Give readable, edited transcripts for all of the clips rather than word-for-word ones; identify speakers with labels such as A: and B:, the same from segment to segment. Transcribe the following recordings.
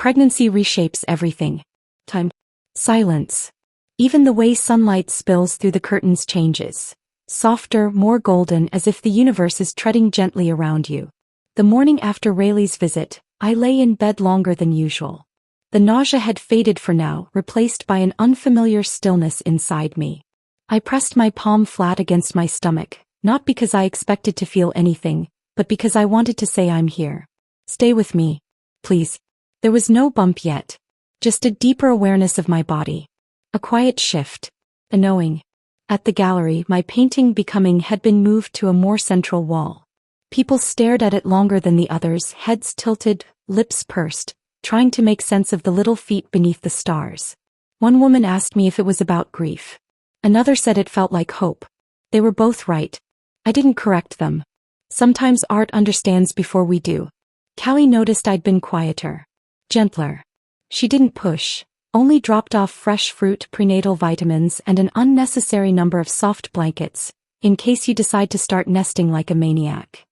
A: Pregnancy reshapes everything. Time. Silence. Even the way sunlight spills through the curtains changes. Softer, more golden, as if the universe is treading gently around you. The morning after Rayleigh's visit, I lay in bed longer than usual. The nausea had faded for now, replaced by an unfamiliar stillness inside me. I pressed my palm flat against my stomach, not because I expected to feel anything, but because I wanted to say I'm here. Stay with me, please. There was no bump yet. Just a deeper awareness of my body. A quiet shift. A knowing. At the gallery, my painting Becoming had been moved to a more central wall. People stared at it longer than the others, heads tilted, lips pursed, trying to make sense of the little feet beneath the stars. One woman asked me if it was about grief. Another said it felt like hope. They were both right. I didn't correct them. Sometimes art understands before we do. Callie noticed I'd been quieter. Gentler. She didn't push, only dropped off fresh fruit, prenatal vitamins, and an unnecessary number of soft blankets, in case you decide to start nesting like a maniac.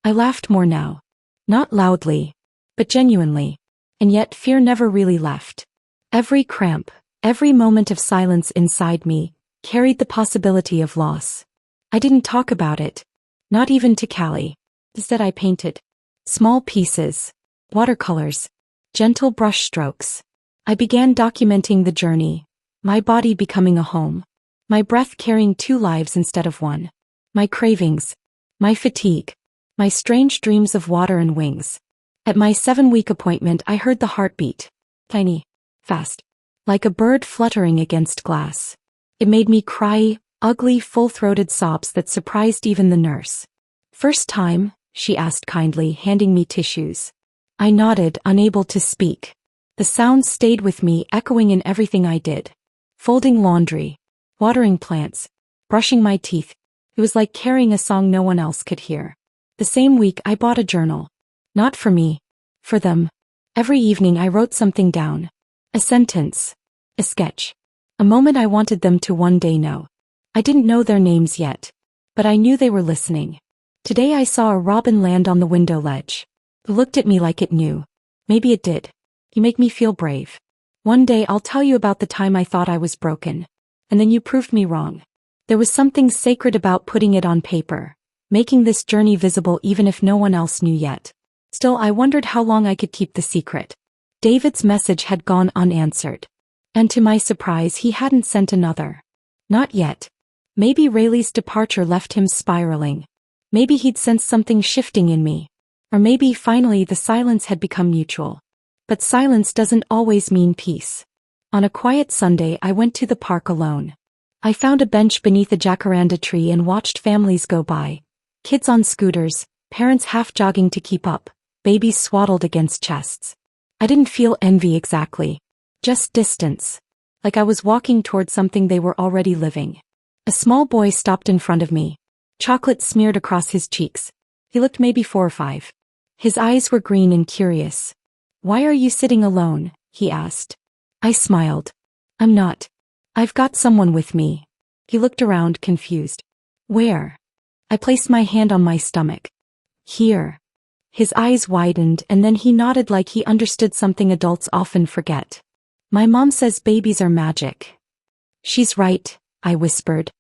A: I laughed more now. Not loudly, but genuinely. And yet fear never really left. Every cramp, every moment of silence inside me, carried the possibility of loss. I didn't talk about it. Not even to Callie. Instead I painted. Small pieces. Watercolors. Gentle brush strokes. I began documenting the journey. My body becoming a home. My breath carrying 2 lives instead of 1. My cravings. My fatigue. My strange dreams of water and wings. At my 7-week appointment I heard the heartbeat. Tiny. Fast. Like a bird fluttering against glass. It made me cry, ugly full-throated sobs that surprised even the nurse. First time, she asked kindly, handing me tissues. I nodded, unable to speak. The sound stayed with me, echoing in everything I did. Folding laundry. Watering plants. Brushing my teeth. It was like carrying a song no one else could hear. The same week I bought a journal. Not for me. For them. Every evening I wrote something down. A sentence. A sketch. A moment I wanted them to one day know. I didn't know their names yet. But I knew they were listening. Today I saw a robin land on the window ledge. It looked at me like it knew. Maybe it did. You make me feel brave. One day I'll tell you about the time I thought I was broken. And then you proved me wrong. There was something sacred about putting it on paper. Making this journey visible even if no one else knew yet. Still, I wondered how long I could keep the secret. David's message had gone unanswered. And to my surprise he hadn't sent another. Not yet. Maybe Rayleigh's departure left him spiraling. Maybe he'd sensed something shifting in me. Or maybe finally the silence had become mutual. But silence doesn't always mean peace. On a quiet Sunday I went to the park alone. I found a bench beneath a jacaranda tree and watched families go by. Kids on scooters, parents half jogging to keep up, babies swaddled against chests. I didn't feel envy exactly. Just distance. Like I was walking toward something they were already living. A small boy stopped in front of me. Chocolate smeared across his cheeks. He looked maybe 4 or 5. His eyes were green and curious. "Why are you sitting alone?" he asked. I smiled. "I'm not. I've got someone with me." He looked around, confused. "Where?" I placed my hand on my stomach. "Here." His eyes widened and then he nodded like he understood something adults often forget. "My mom says babies are magic." "She's right," I whispered.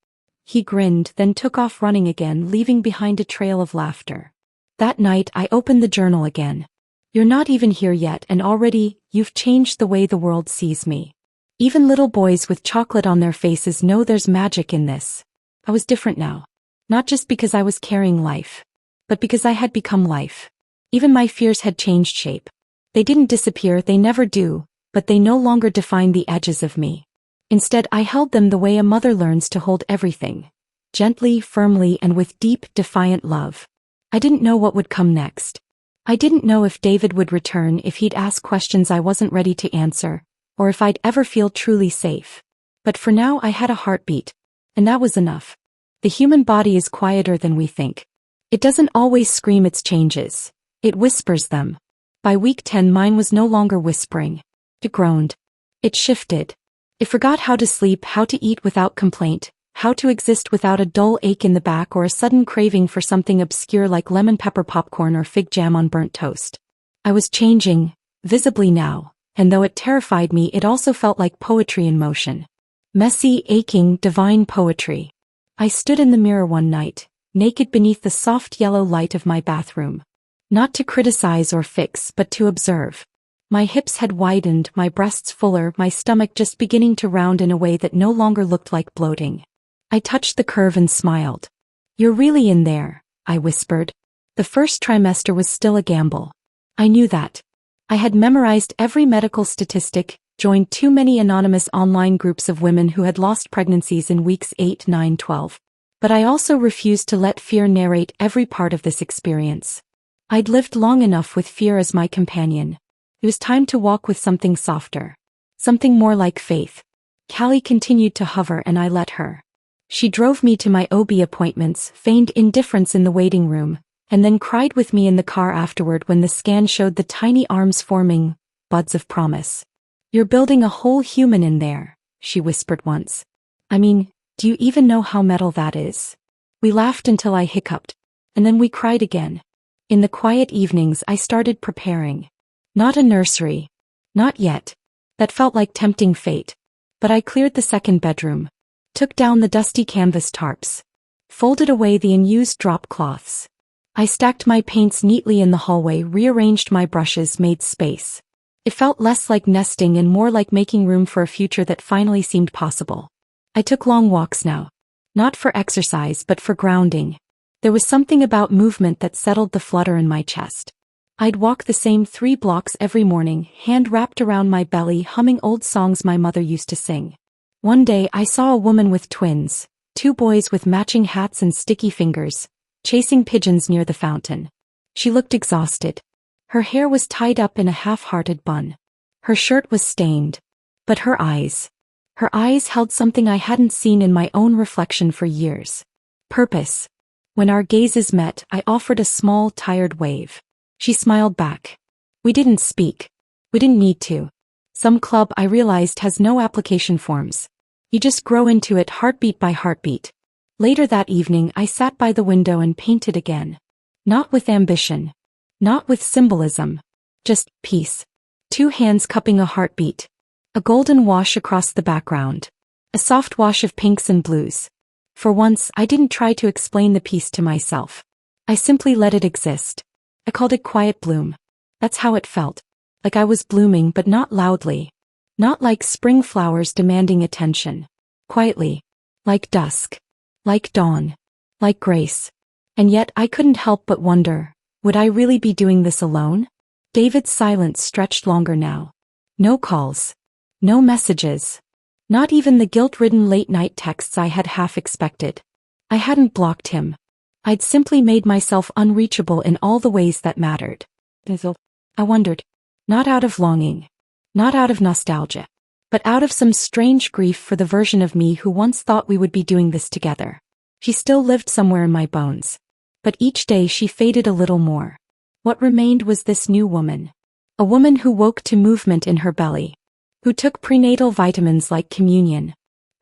A: He grinned, then took off running again, leaving behind a trail of laughter. That night I opened the journal again. "You're not even here yet and already, you've changed the way the world sees me. Even little boys with chocolate on their faces know there's magic in this." I was different now. Not just because I was carrying life. But because I had become life. Even my fears had changed shape. They didn't disappear, they never do, but they no longer defined the edges of me. Instead I held them the way a mother learns to hold everything. Gently, firmly, and with deep, defiant love. I didn't know what would come next. I didn't know if David would return, if he'd ask questions I wasn't ready to answer, or if I'd ever feel truly safe. But for now I had a heartbeat. And that was enough. The human body is quieter than we think. It doesn't always scream its changes. It whispers them. By week 10 mine was no longer whispering. It groaned. It shifted. It forgot how to sleep, how to eat without complaint, how to exist without a dull ache in the back or a sudden craving for something obscure like lemon pepper popcorn or fig jam on burnt toast. I was changing, visibly now, and though it terrified me, it also felt like poetry in motion. Messy, aching, divine poetry. I stood in the mirror one night, naked beneath the soft yellow light of my bathroom. Not to criticize or fix, but to observe. My hips had widened, my breasts fuller, my stomach just beginning to round in a way that no longer looked like bloating. I touched the curve and smiled. "You're really in there," I whispered. The first trimester was still a gamble. I knew that. I had memorized every medical statistic, joined too many anonymous online groups of women who had lost pregnancies in weeks 8, 9, 12. But I also refused to let fear narrate every part of this experience. I'd lived long enough with fear as my companion. It was time to walk with something softer. Something more like faith. Callie continued to hover and I let her. She drove me to my OB appointments, feigned indifference in the waiting room, and then cried with me in the car afterward when the scan showed the tiny arms forming buds of promise. "You're building a whole human in there," she whispered once. "I mean, do you even know how metal that is?" We laughed until I hiccuped, and then we cried again. In the quiet evenings I started preparing. Not a nursery. Not yet. That felt like tempting fate. But I cleared the second bedroom. Took down the dusty canvas tarps. Folded away the unused drop cloths. I stacked my paints neatly in the hallway, rearranged my brushes, made space. It felt less like nesting and more like making room for a future that finally seemed possible. I took long walks now. Not for exercise but for grounding. There was something about movement that settled the flutter in my chest. I'd walk the same 3 blocks every morning, hand wrapped around my belly, humming old songs my mother used to sing. One day I saw a woman with twins, 2 boys with matching hats and sticky fingers, chasing pigeons near the fountain. She looked exhausted. Her hair was tied up in a half-hearted bun. Her shirt was stained. But her eyes held something I hadn't seen in my own reflection for years. Purpose. When our gazes met, I offered a small, tired wave. She smiled back. We didn't speak. We didn't need to. Some club, I realized, has no application forms. You just grow into it heartbeat by heartbeat. Later that evening I sat by the window and painted again. Not with ambition. Not with symbolism. Just peace. 2 hands cupping a heartbeat. A golden wash across the background. A soft wash of pinks and blues. For once I didn't try to explain the peace to myself. I simply let it exist. I called it quiet bloom. That's how it felt. Like I was blooming, but not loudly. Not like spring flowers demanding attention. Quietly. Like dusk. Like dawn. Like grace. And yet I couldn't help but wonder, would I really be doing this alone? David's silence stretched longer now. No calls. No messages. Not even the guilt-ridden late-night texts I had half expected. I hadn't blocked him. I'd simply made myself unreachable in all the ways that mattered. I wondered. Not out of longing. Not out of nostalgia. But out of some strange grief for the version of me who once thought we would be doing this together. She still lived somewhere in my bones. But each day she faded a little more. What remained was this new woman. A woman who woke to movement in her belly. Who took prenatal vitamins like communion.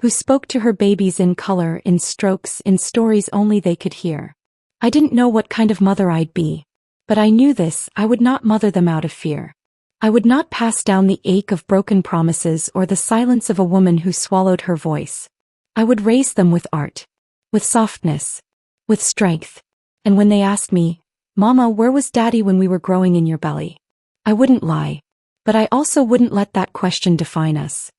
A: Who spoke to her babies in color, in strokes, in stories only they could hear. I didn't know what kind of mother I'd be. But I knew this, I would not mother them out of fear. I would not pass down the ache of broken promises or the silence of a woman who swallowed her voice. I would raise them with art. With softness. With strength. And when they asked me, "Mama, where was Daddy when we were growing in your belly?" I wouldn't lie. But I also wouldn't let that question define us.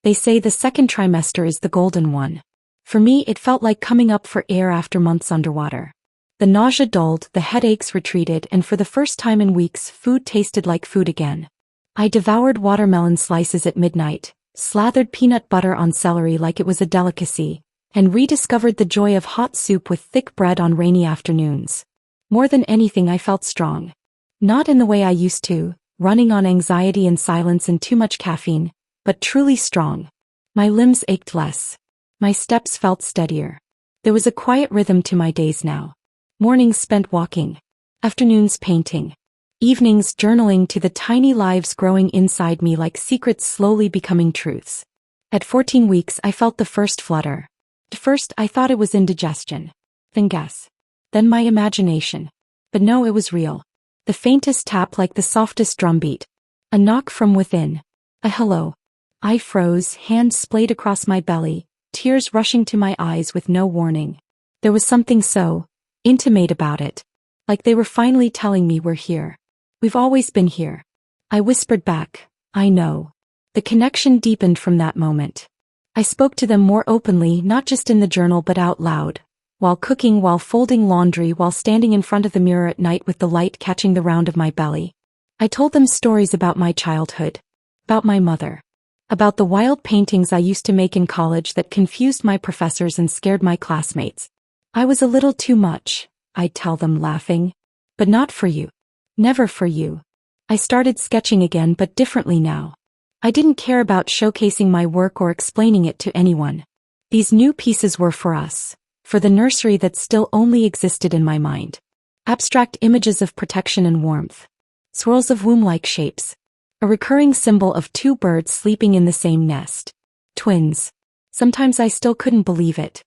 A: They say the second trimester is the golden one. For me it felt like coming up for air after months underwater. The nausea dulled, the headaches retreated, and for the first time in weeks food tasted like food again. I devoured watermelon slices at midnight, slathered peanut butter on celery like it was a delicacy, and rediscovered the joy of hot soup with thick bread on rainy afternoons. More than anything I felt strong. Not in the way I used to, running on anxiety and silence and too much caffeine, but truly strong. My limbs ached less. My steps felt steadier. There was a quiet rhythm to my days now. Mornings spent walking. Afternoons painting. Evenings journaling to the tiny lives growing inside me like secrets slowly becoming truths. At 14 weeks I felt the first flutter. At first I thought it was indigestion. Then guess. Then my imagination. But no, it was real. The faintest tap like the softest drumbeat. A knock from within. A hello. I froze, hands splayed across my belly, tears rushing to my eyes with no warning. There was something so intimate about it. Like they were finally telling me we're here. We've always been here. I whispered back, I know. The connection deepened from that moment. I spoke to them more openly, not just in the journal but out loud. While cooking, while folding laundry, while standing in front of the mirror at night with the light catching the round of my belly. I told them stories about my childhood. About my mother. About the wild paintings I used to make in college that confused my professors and scared my classmates. I was a little too much, I'd tell them laughing. But not for you. Never for you. I started sketching again but differently now. I didn't care about showcasing my work or explaining it to anyone. These new pieces were for us. For the nursery that still only existed in my mind. Abstract images of protection and warmth. Swirls of womb-like shapes. A recurring symbol of two birds sleeping in the same nest. Twins. Sometimes I still couldn't believe it.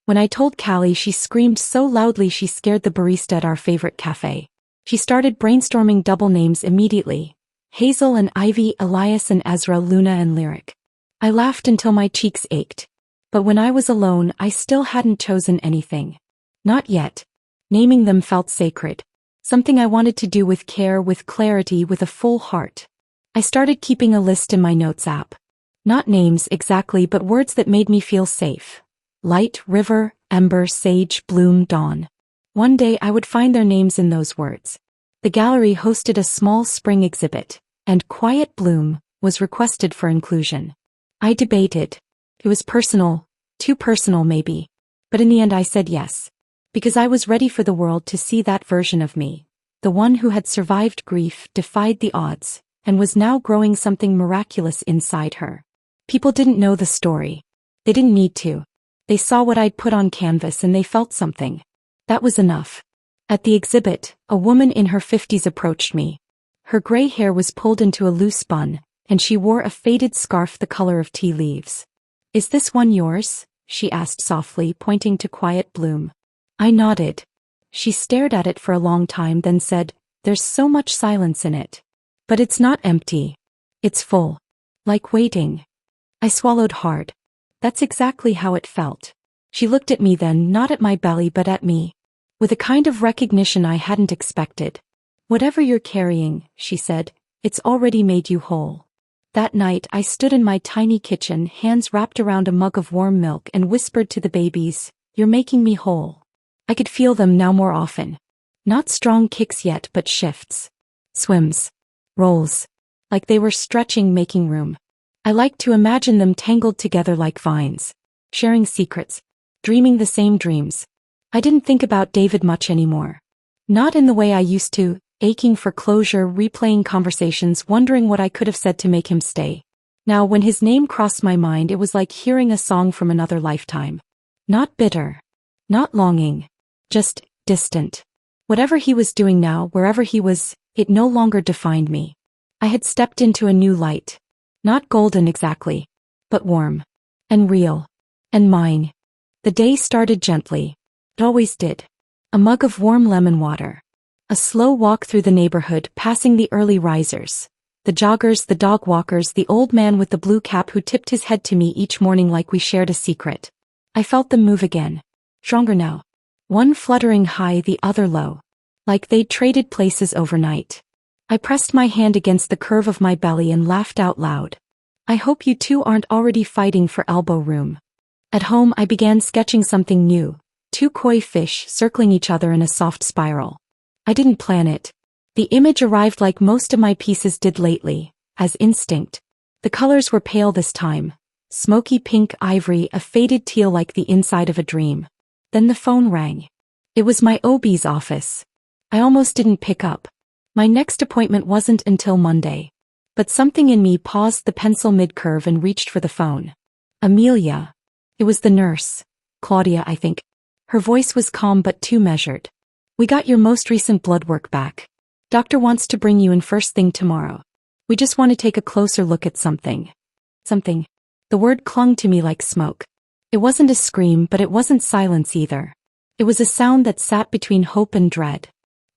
A: When I told Callie, she screamed so loudly she scared the barista at our favorite cafe. She started brainstorming double names immediately. Hazel and Ivy, Elias and Ezra, Luna and Lyric. I laughed until my cheeks ached. But when I was alone, I still hadn't chosen anything. Not yet. Naming them felt sacred. Something I wanted to do with care, with clarity, with a full heart. I started keeping a list in my notes app. Not names exactly, but words that made me feel safe. Light, river, ember, sage, bloom, dawn. One day I would find their names in those words. The gallery hosted a small spring exhibit, and Quiet Bloom was requested for inclusion. I debated. It was personal, too personal maybe. But in the end I said yes. Because I was ready for the world to see that version of me. The one who had survived grief, defied the odds, and was now growing something miraculous inside her. People didn't know the story. They didn't need to. They saw what I'd put on canvas and they felt something. That was enough. At the exhibit, a woman in her 50s approached me. Her gray hair was pulled into a loose bun, and she wore a faded scarf the color of tea leaves. Is this one yours? She asked softly, pointing to Quiet Bloom. I nodded. She stared at it for a long time, then said, There's so much silence in it. But it's not empty. It's full. Like waiting. I swallowed hard. That's exactly how it felt. She looked at me then, not at my belly but at me. With a kind of recognition I hadn't expected. Whatever you're carrying, she said, it's already made you whole. That night I stood in my tiny kitchen, hands wrapped around a mug of warm milk, and whispered to the babies, You're making me whole. I could feel them now more often. Not strong kicks yet, but shifts. Swims. Rolls. Like they were stretching, making room. I liked to imagine them tangled together like vines. Sharing secrets. Dreaming the same dreams. I didn't think about David much anymore. Not in the way I used to, aching for closure, replaying conversations, wondering what I could have said to make him stay. Now when his name crossed my mind, it was like hearing a song from another lifetime. Not bitter. Not longing. Just distant. Whatever he was doing now, wherever he was, it no longer defined me. I had stepped into a new light. Not golden exactly, but warm. And real. And mine. The day started gently. It always did. A mug of warm lemon water. A slow walk through the neighborhood, passing the early risers. The joggers, the dog walkers, the old man with the blue cap who tipped his head to me each morning like we shared a secret. I felt them move again. Stronger now. One fluttering high, the other low. Like they'd traded places overnight. I pressed my hand against the curve of my belly and laughed out loud. I hope you two aren't already fighting for elbow room. At home I began sketching something new. Two koi fish circling each other in a soft spiral. I didn't plan it. The image arrived like most of my pieces did lately, as instinct. The colors were pale this time. Smoky pink, ivory, a faded teal like the inside of a dream. Then the phone rang. It was my OB's office. I almost didn't pick up. My next appointment wasn't until Monday. But something in me paused the pencil mid-curve and reached for the phone. Amelia. It was the nurse. Claudia, I think. Her voice was calm but too measured. We got your most recent blood work back. Doctor wants to bring you in first thing tomorrow. We just want to take a closer look at something. Something. The word clung to me like smoke. It wasn't a scream, but it wasn't silence either. It was a sound that sat between hope and dread.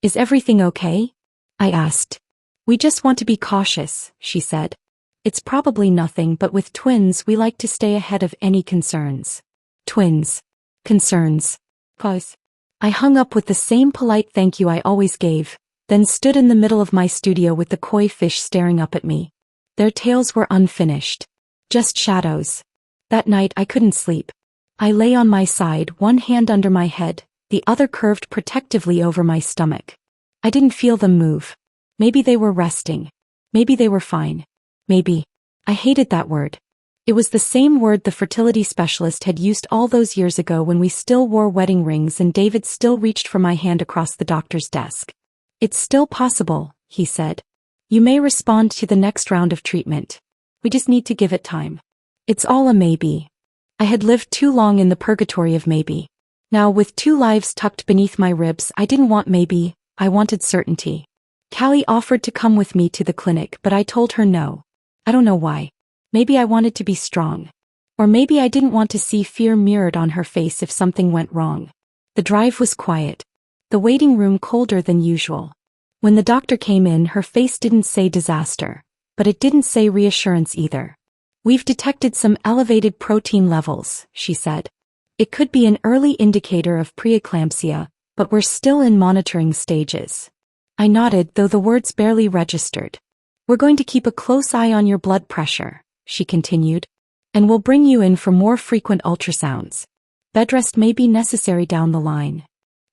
A: Is everything okay? I asked. We just want to be cautious, she said. It's probably nothing, but with twins we like to stay ahead of any concerns. Twins. Concerns. Pause. I hung up with the same polite thank you I always gave, then stood in the middle of my studio with the koi fish staring up at me. Their tails were unfinished. Just shadows. That night I couldn't sleep. I lay on my side, one hand under my head, the other curved protectively over my stomach. I didn't feel them move. Maybe they were resting. Maybe they were fine. Maybe. I hated that word. It was the same word the fertility specialist had used all those years ago when we still wore wedding rings and David still reached for my hand across the doctor's desk. It's still possible, he said. You may respond to the next round of treatment. We just need to give it time. It's all a maybe. I had lived too long in the purgatory of maybe. Now with 2 lives tucked beneath my ribs, I didn't want maybe, I wanted certainty. Callie offered to come with me to the clinic, but I told her no. I don't know why. Maybe I wanted to be strong. Or maybe I didn't want to see fear mirrored on her face if something went wrong. The drive was quiet. The waiting room colder than usual. When the doctor came in, her face didn't say disaster, but it didn't say reassurance either. We've detected some elevated protein levels, she said. It could be an early indicator of preeclampsia, but we're still in monitoring stages. I nodded, though the words barely registered. We're going to keep a close eye on your blood pressure, she continued, and we'll bring you in for more frequent ultrasounds. Bedrest may be necessary down the line.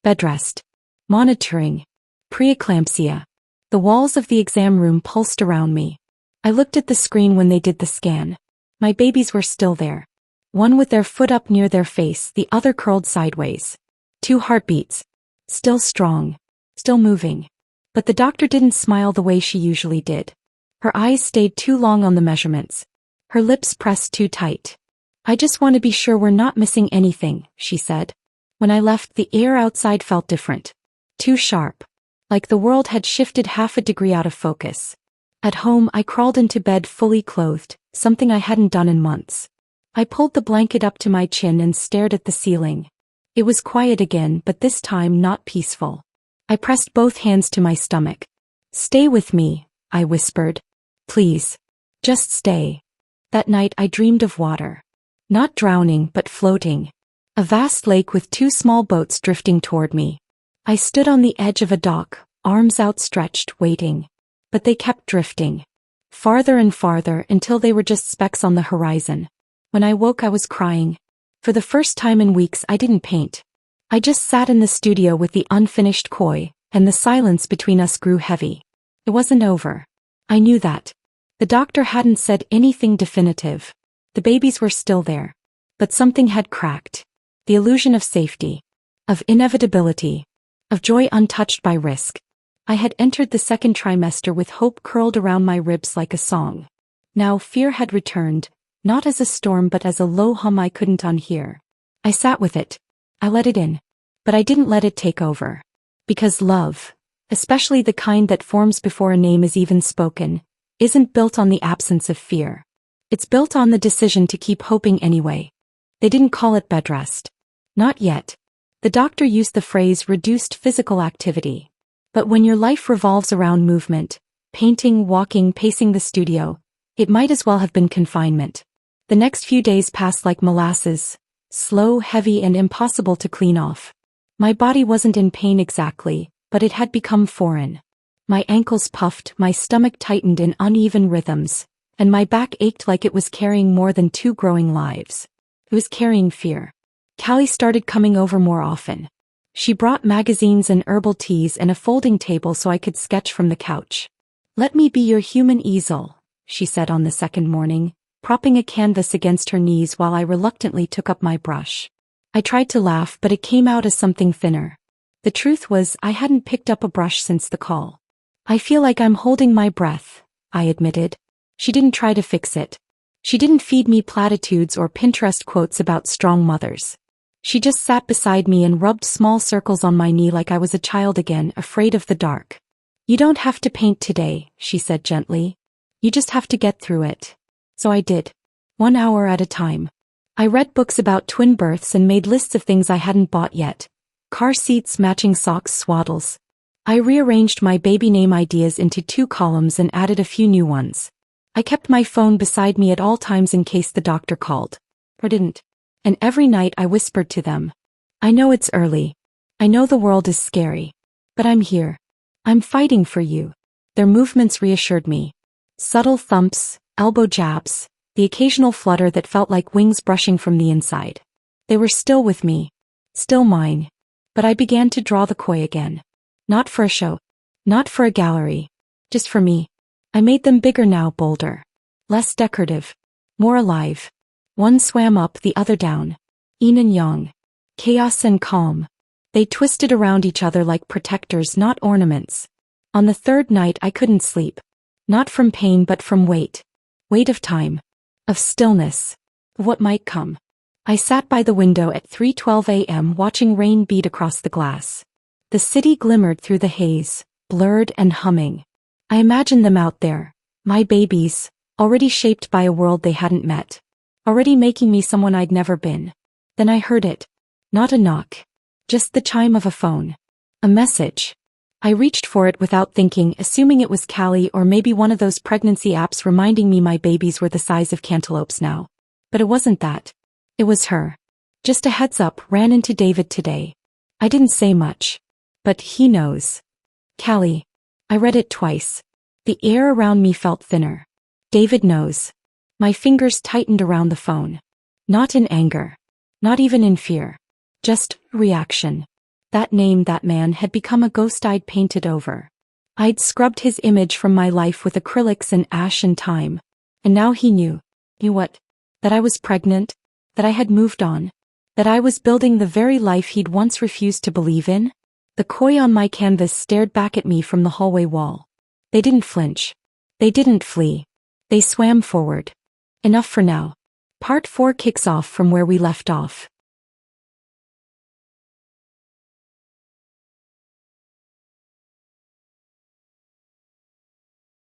A: Bedrest. Monitoring. Preeclampsia. The walls of the exam room pulsed around me. I looked at the screen when they did the scan. My babies were still there. One with their foot up near their face, the other curled sideways. 2 heartbeats. Still strong. Still moving. But the doctor didn't smile the way she usually did. Her eyes stayed too long on the measurements. Her lips pressed too tight. I just want to be sure we're not missing anything, she said. When I left, the air outside felt different. Too sharp. Like the world had shifted half a degree out of focus. At home, I crawled into bed fully clothed, something I hadn't done in months. I pulled the blanket up to my chin and stared at the ceiling. It was quiet again, but this time not peaceful. I pressed both hands to my stomach. Stay with me, I whispered. Please. Just stay. That night I dreamed of water. Not drowning, but floating. A vast lake with 2 small boats drifting toward me. I stood on the edge of a dock, arms outstretched, waiting. But they kept drifting. Farther and farther until they were just specks on the horizon. When I woke, I was crying. For the first time in weeks, I didn't paint. I just sat in the studio with the unfinished koi, and the silence between us grew heavy. It wasn't over. I knew that. The doctor hadn't said anything definitive. The babies were still there. But something had cracked. The illusion of safety. Of inevitability. Of joy untouched by risk. I had entered the 2nd trimester with hope curled around my ribs like a song. Now fear had returned, not as a storm but as a low hum I couldn't unhear. I sat with it. I let it in. But I didn't let it take over. Because love, especially the kind that forms before a name is even spoken, isn't built on the absence of fear. It's built on the decision to keep hoping anyway. They didn't call it bed rest. Not yet. The doctor used the phrase reduced physical activity. But when your life revolves around movement, painting, walking, pacing the studio, it might as well have been confinement. The next few days passed like molasses, slow, heavy, and impossible to clean off. My body wasn't in pain exactly, but it had become foreign. My ankles puffed, my stomach tightened in uneven rhythms, and my back ached like it was carrying more than 2 growing lives. It was carrying fear. Callie started coming over more often. She brought magazines and herbal teas and a folding table so I could sketch from the couch. Let me be your human easel, she said on the 2nd morning, propping a canvas against her knees while I reluctantly took up my brush. I tried to laugh, but it came out as something thinner. The truth was, I hadn't picked up a brush since the call. I feel like I'm holding my breath, I admitted. She didn't try to fix it. She didn't feed me platitudes or Pinterest quotes about strong mothers. She just sat beside me and rubbed small circles on my knee like I was a child again, afraid of the dark. You don't have to paint today, she said gently. You just have to get through it. So I did. 1 hour at a time. I read books about twin births and made lists of things I hadn't bought yet. Car seats, matching socks, swaddles. I rearranged my baby name ideas into 2 columns and added a few new ones. I kept my phone beside me at all times in case the doctor called. Or didn't. And every night I whispered to them. I know it's early. I know the world is scary. But I'm here. I'm fighting for you. Their movements reassured me. Subtle thumps, elbow jabs, the occasional flutter that felt like wings brushing from the inside. They were still with me. Still mine. But I began to draw the koi again. Not for a show. Not for a gallery. Just for me. I made them bigger now, bolder. Less decorative. More alive. One swam up, the other down. Yin and yang. Chaos and calm. They twisted around each other like protectors, not ornaments. On the 3rd night I couldn't sleep. Not from pain but from weight. Weight of time. Of stillness. Of what might come. I sat by the window at 3:12 a.m. watching rain beat across the glass. The city glimmered through the haze, blurred and humming. I imagined them out there, my babies, already shaped by a world they hadn't met. Already making me someone I'd never been. Then I heard it. Not a knock. Just the chime of a phone. A message. I reached for it without thinking, assuming it was Callie or maybe one of those pregnancy apps reminding me my babies were the size of cantaloupes now. But it wasn't that. It was her. Just a heads up, ran into David today. I didn't say much. But he knows. Callie. I read it twice. The air around me felt thinner. David knows. My fingers tightened around the phone. Not in anger. Not even in fear. Just reaction. That name, that man, had become a ghost I'd painted over. I'd scrubbed his image from my life with acrylics and ash and time. And now he knew. Knew what? That I was pregnant. That I had moved on. That I was building the very life he'd once refused to believe in. The koi on my canvas stared back at me from the hallway wall. They didn't flinch. They didn't flee. They swam forward. Enough for now. Part 4 kicks off from where we left off.